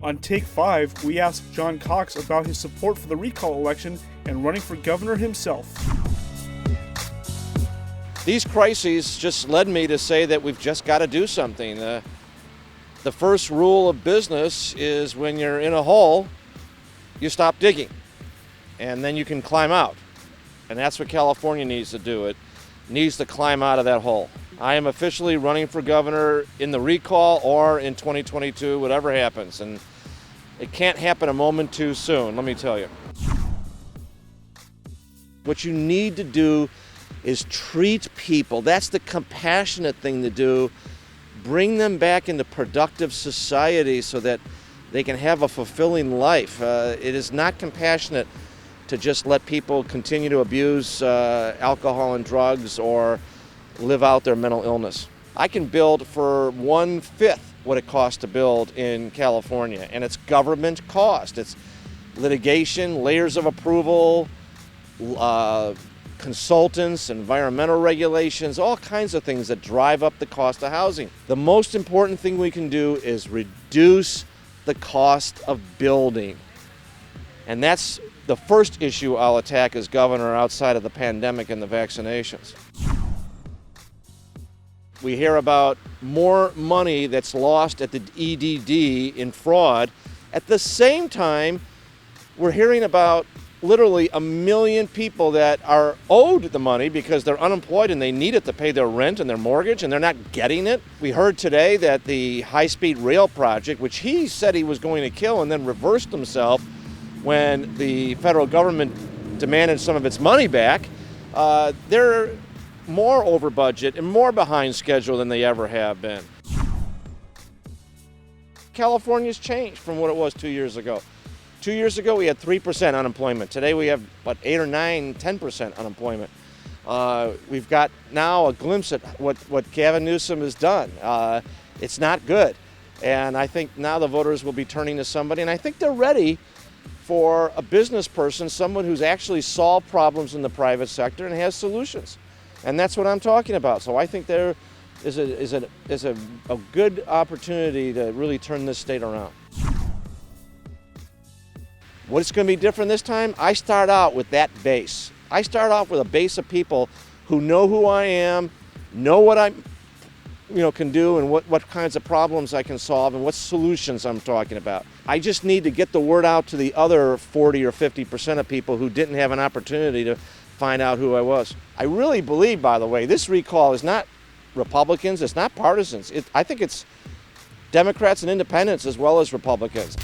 On Take 5, we asked John Cox about his support for the recall election and running for governor himself. These crises just led me to say that we've just got to do something. The first rule of business is when you're in a hole, you stop digging, and then you can climb out. And that's what California needs to do. It needs to climb out of that hole. I am officially running for governor in the recall or in 2022, whatever happens. And it can't happen a moment too soon, let me tell you. What you need to do is treat people. That's the compassionate thing to do. Bring them back into productive society so that they can have a fulfilling life. It is not compassionate to just let people continue to abuse alcohol and drugs or live out their mental illness. I can build for 1/5 what it costs to build in California, and it's government cost. It's litigation, layers of approval, consultants, environmental regulations, all kinds of things that drive up the cost of housing. The most important thing we can do is reduce the cost of building. And that's the first issue I'll attack as governor outside of the pandemic and the vaccinations. We hear about more money that's lost at the EDD in fraud. At the same time, we're hearing about literally 1 million people that are owed the money because they're unemployed and they need it to pay their rent and their mortgage, and they're not getting it. We heard today that the high-speed rail project, which he said he was going to kill and then reversed himself when the federal government demanded some of its money back, they're more over budget and more behind schedule than they ever have been. California's changed from what it was 2 years ago. 2 years ago, we had 3% unemployment. Today, we have, 8 or 9, 10% unemployment. We've got now a glimpse at what Gavin Newsom has done. It's not good. And I think now the voters will be turning to somebody, and I think they're ready for a business person, someone who's actually solved problems in the private sector and has solutions. And that's what I'm talking about. So I think there is a good opportunity to really turn this state around. What's going to be different this time? I start out with that base. I start off with a base of people who know who I am, know what I can do, and what kinds of problems I can solve and what solutions I'm talking about. I just need to get the word out to the other 40 or 50% of people who didn't have an opportunity to find out who I was. I really believe, by the way, this recall is not Republicans, it's not partisans. I think it's Democrats and independents as well as Republicans.